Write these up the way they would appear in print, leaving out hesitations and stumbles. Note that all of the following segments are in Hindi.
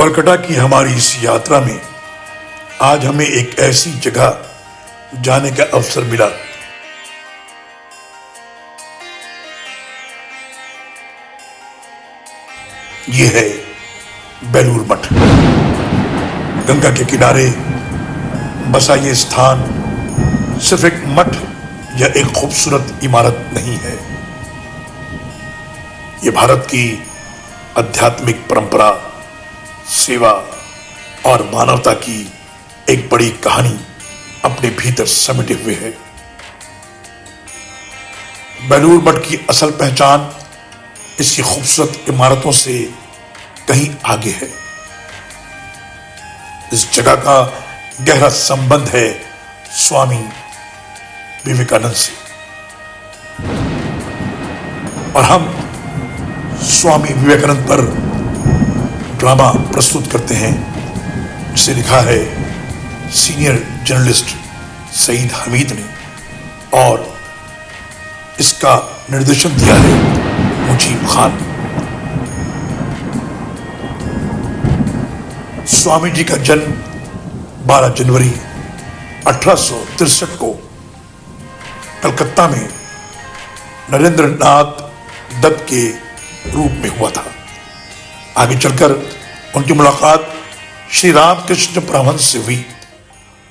कोलकाता की हमारी इस यात्रा में आज हमें एक ऐसी जगह जाने का अवसर मिला ये है बेलूर मठ। गंगा के किनारे बसा ये स्थान सिर्फ एक मठ या एक खूबसूरत इमारत नहीं है, ये भारत की आध्यात्मिक परंपरा, सेवा और मानवता की एक बड़ी कहानी अपने भीतर समेटे हुए है। बेलूर मठ की असल पहचान इसकी खूबसूरत इमारतों से कहीं आगे है। इस जगह का गहरा संबंध है स्वामी विवेकानंद से और हम स्वामी विवेकानंद पर ड्रामा प्रस्तुत करते हैं जिसे लिखा है सीनियर जर्नलिस्ट सईद हमीद ने और इसका निर्देशन दिया है मुजीब खान ने। स्वामी जी का जन्म 12 जनवरी 1863 को कलकत्ता में नरेंद्र नाथ दत्त के रूप में हुआ था। आगे चलकर उनकी मुलाकात श्री रामकृष्ण परमहंस से हुई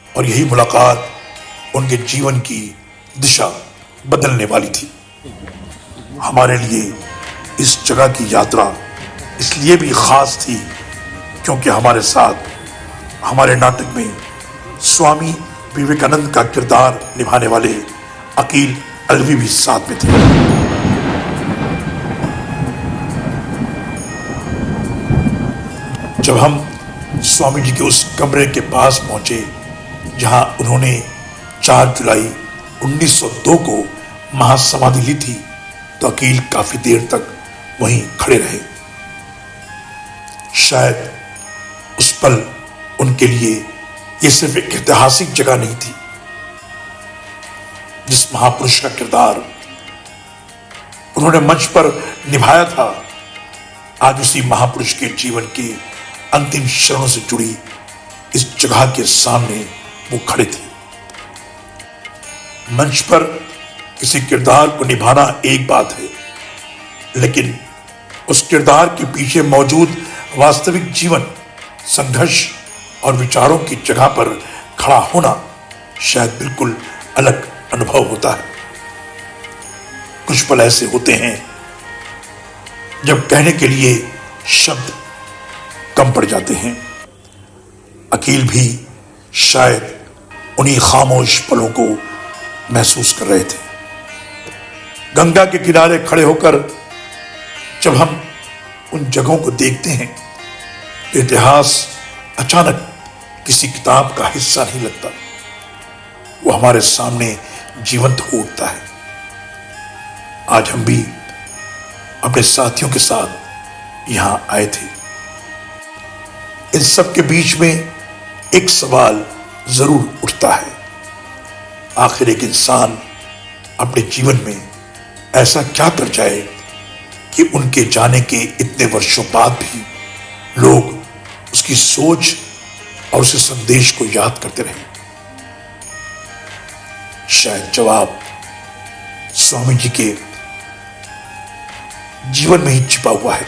और यही मुलाकात उनके जीवन की दिशा बदलने वाली थी। हमारे लिए इस जगह की यात्रा इसलिए भी खास थी क्योंकि हमारे साथ हमारे नाटक में स्वामी विवेकानंद का किरदार निभाने वाले अकील अलवी भी साथ में थे। जब हम स्वामी जी के उस कमरे के पास पहुंचे जहां उन्होंने 4 जुलाई 1902 को महासमाधि ली थी, तो अकील काफी देर तक वहीं खड़े रहे। शायद उस पल उनके लिए यह सिर्फ एक ऐतिहासिक जगह नहीं थी। जिस महापुरुष का किरदार उन्होंने मंच पर निभाया था, आज उसी महापुरुष के जीवन के अंतिम क्षणों से जुड़ी इस जगह के सामने वो खड़े थे। मंच पर किसी किरदार को निभाना एक बात है, लेकिन उस किरदार के पीछे मौजूद वास्तविक जीवन, संघर्ष और विचारों की जगह पर खड़ा होना शायद बिल्कुल अलग अनुभव होता है। कुछ पल ऐसे होते हैं जब कहने के लिए शब्द कम पड़ जाते हैं। अकील भी शायद उन्हीं खामोश पलों को महसूस कर रहे थे। गंगा के किनारे खड़े होकर जब हम उन जगहों को देखते हैं तो इतिहास अचानक किसी किताब का हिस्सा नहीं लगता, वो हमारे सामने जीवंत हो उठता है। आज हम भी अपने साथियों के साथ यहां आए थे। इन सब के बीच में एक सवाल जरूर उठता है, आखिर एक इंसान अपने जीवन में ऐसा क्या कर जाए कि उनके जाने के इतने वर्षों बाद भी लोग उसकी सोच और उसके संदेश को याद करते रहे। शायद जवाब स्वामी जी के जीवन में ही छिपा हुआ है।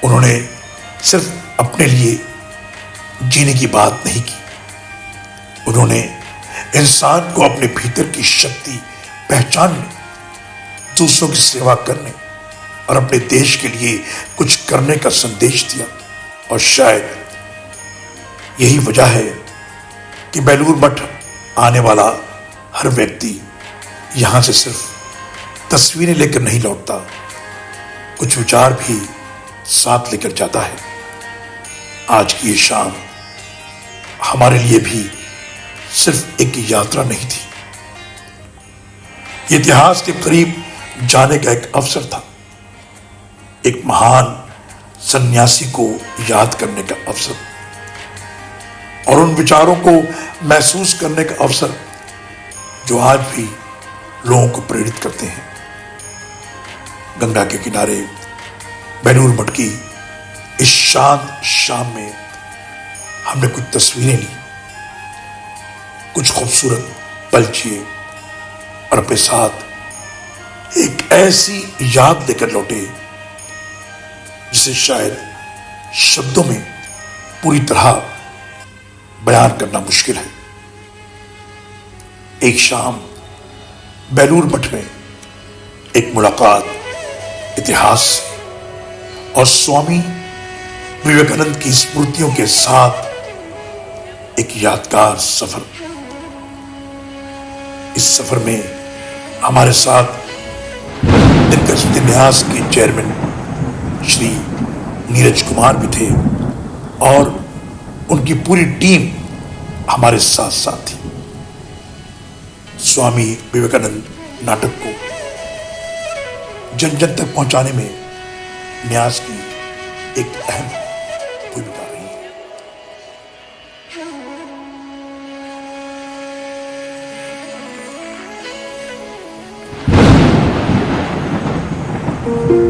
उन्होंने सिर्फ अपने लिए जीने की बात नहीं की, उन्होंने इंसान को अपने भीतर की शक्ति पहचानने, दूसरों की सेवा करने और अपने देश के लिए कुछ करने का संदेश दिया। और शायद यही वजह है कि बेलूर मठ आने वाला हर व्यक्ति यहां से सिर्फ तस्वीरें लेकर नहीं लौटता, कुछ विचार भी साथ लेकर जाता है। आज की ये शाम हमारे लिए भी सिर्फ एक यात्रा नहीं थी, इतिहास के करीब जाने का एक अवसर था, एक महान सन्यासी को याद करने का अवसर और उन विचारों को महसूस करने का अवसर जो आज भी लोगों को प्रेरित करते हैं। गंगा के किनारे बेलूर मठ की इस शांत शाम में हमने कुछ तस्वीरें ली, कुछ खूबसूरत पल जिए और अपने साथ एक ऐसी याद लेकर लौटे जिसे शायद शब्दों में पूरी तरह बयान करना मुश्किल है। एक शाम बेलूर मठ में एक मुलाकात इतिहास और स्वामी विवेकानंद की स्मृतियों के साथ एक यादगार सफर। इस सफर में हमारे साथ दिग्गज न्यास के चेयरमैन श्री नीरज कुमार भी थे और उनकी पूरी टीम हमारे साथ साथ थी। स्वामी विवेकानंद नाटक को जन जन तक पहुंचाने में न्यास की एक अहम भूमिका रही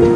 है।